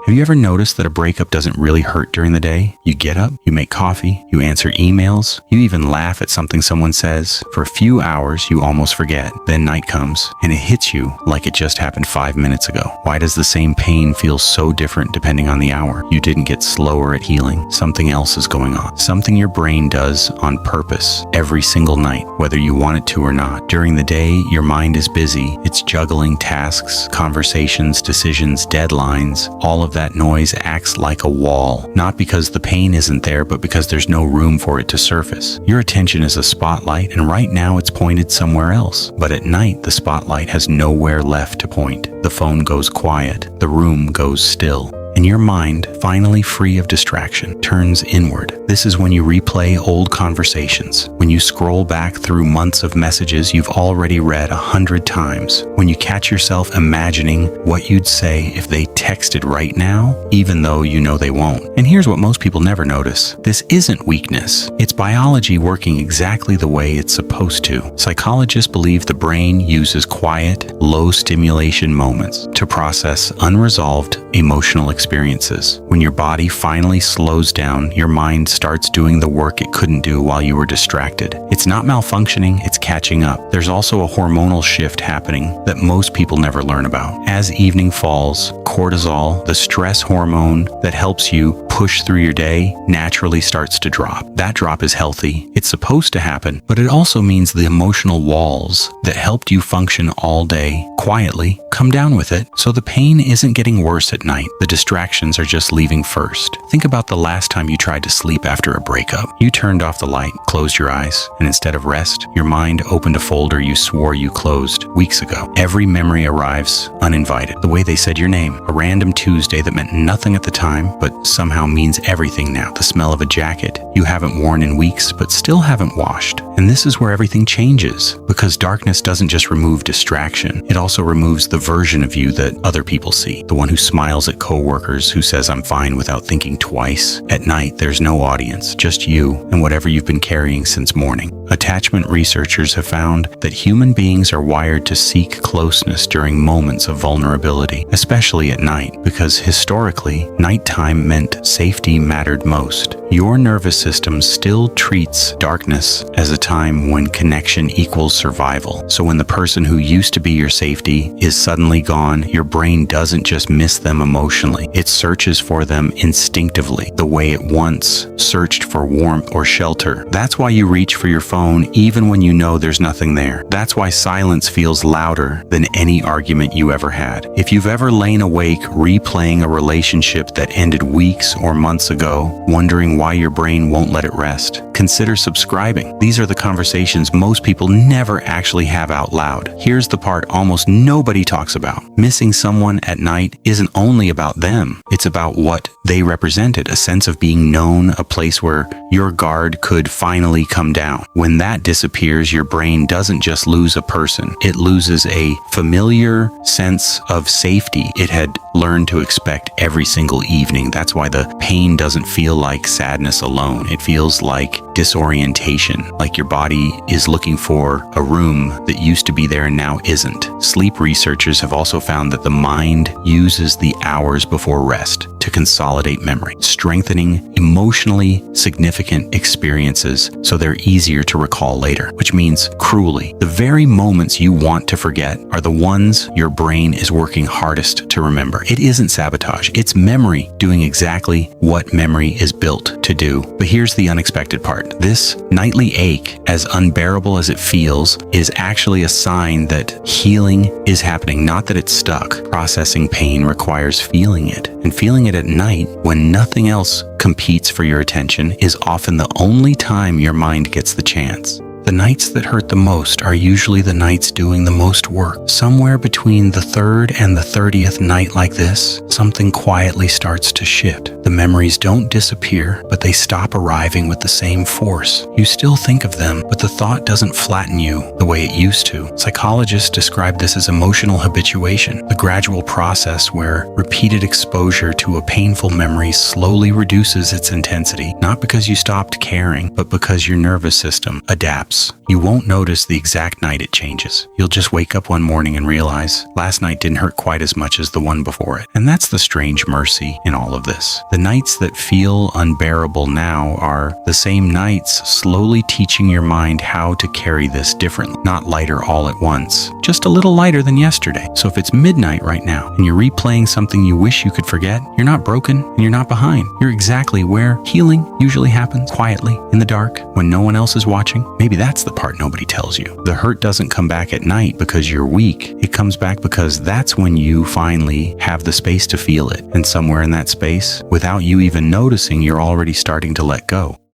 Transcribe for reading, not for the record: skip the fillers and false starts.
Have you ever noticed that a breakup doesn't really hurt during the day? You get up, you make coffee, you answer emails, you even laugh at something someone says. For a few hours, you almost forget. Then night comes, and it hits you like it just happened 5 minutes ago. Why does the same pain feel so different depending on the hour? You didn't get slower at healing. Something else is going on. Something your brain does on purpose every single night, whether you want it to or not. During the day, your mind is busy. It's juggling tasks, conversations, decisions, deadlines. All of that noise acts like a wall, not because the pain isn't there, but because there's no room for it to surface. Your attention is a spotlight, and right now it's pointed somewhere else. But at night, the spotlight has nowhere left to point. The phone goes quiet. The room goes still. And your mind, finally free of distraction, turns inward. This is when you replay old conversations, when you scroll back through months of messages you've already read 100 times, when you catch yourself imagining what you'd say if they texted right now, even though you know they won't. And here's what most people never notice. This isn't weakness. It's biology working exactly the way it's supposed to. Psychologists believe the brain uses quiet, low stimulation moments to process unresolved emotional experiences. When your body finally slows down, your mind starts doing the work it couldn't do while you were distracted. It's not malfunctioning, it's catching up. There's also a hormonal shift happening that most people never learn about. As evening falls, cortisol, the stress hormone that helps you push through your day, naturally starts to drop. That drop is healthy. It's supposed to happen, but it also means the emotional walls that helped you function all day quietly come down with it, so the pain isn't getting worse at night. The distractions are just leaving first. Think about the last time you tried to sleep after a breakup. You turned off the light, closed your eyes, and instead of rest, your mind opened a folder you swore you closed weeks ago. Every memory arrives uninvited. The way they said your name, a random Tuesday that meant nothing at the time, but somehow means everything now. The smell of a jacket you haven't worn in weeks, but still haven't washed. And this is where everything changes, because darkness doesn't just remove distraction. It also removes the version of you that other people see. The one who smiles at coworkers, who says I'm fine without thinking twice. At night, there's no audience, just you and whatever you've been carrying since morning. Attachment researchers have found that human beings are wired to seek closeness during moments of vulnerability, especially at night, because historically, nighttime meant safety mattered most. Your nervous system still treats darkness as a time when connection equals survival. So when the person who used to be your safety is suddenly gone, your brain doesn't just miss them emotionally. It searches for them instinctively, the way it once searched for warmth or shelter. That's why you reach for your phone even when you know there's nothing there. That's why silence feels louder than any argument you ever had. If you've ever lain awake replaying a relationship that ended weeks or months ago, wondering why your brain won't let it rest, consider subscribing. These are the conversations most people never actually have out loud. Here's the part almost nobody talks about. Missing someone at night isn't only about them. It's about what they represented, a sense of being known, a place where your guard could finally come down. When that disappears, your brain doesn't just lose a person. It loses a familiar sense of safety it had learned to expect every single evening. That's why the pain doesn't feel like sadness alone. It feels like disorientation, like your body is looking for a room that used to be there and now isn't. Sleep researchers have also found that the mind uses the hours before rest to consolidate memory, strengthening emotionally significant experiences so they're easier to recall later, which means, cruelly, the very moments you want to forget are the ones your brain is working hardest to remember. It isn't sabotage, it's memory doing exactly what memory is built to do. But here's the unexpected part. This nightly ache, as unbearable as it feels, is actually a sign that healing is happening, not that it's stuck. Processing pain requires feeling it, and feeling it at night when nothing else competes for your attention is often the only time your mind gets the chance. The nights that hurt the most are usually the nights doing the most work. Somewhere between the 3rd and the 30th night like this, something quietly starts to shift. The memories don't disappear, but they stop arriving with the same force. You still think of them, but the thought doesn't flatten you the way it used to. Psychologists describe this as emotional habituation, the gradual process where repeated exposure to a painful memory slowly reduces its intensity, not because you stopped caring, but because your nervous system adapts breakups, you won't notice the exact night it changes. You'll just wake up one morning and realize last night didn't hurt quite as much as the one before it. And that's the strange mercy in all of this. The nights that feel unbearable now are the same nights slowly teaching your mind how to carry this differently, not lighter all at once, just a little lighter than yesterday. So if it's midnight right now and you're replaying something you wish you could forget, you're not broken and you're not behind. You're exactly where healing usually happens, quietly, in the dark, when no one else is watching. Maybe that's the part nobody tells you. The hurt doesn't come back at night because you're weak. It comes back because that's when you finally have the space to feel it. And somewhere in that space, without you even noticing, you're already starting to let go.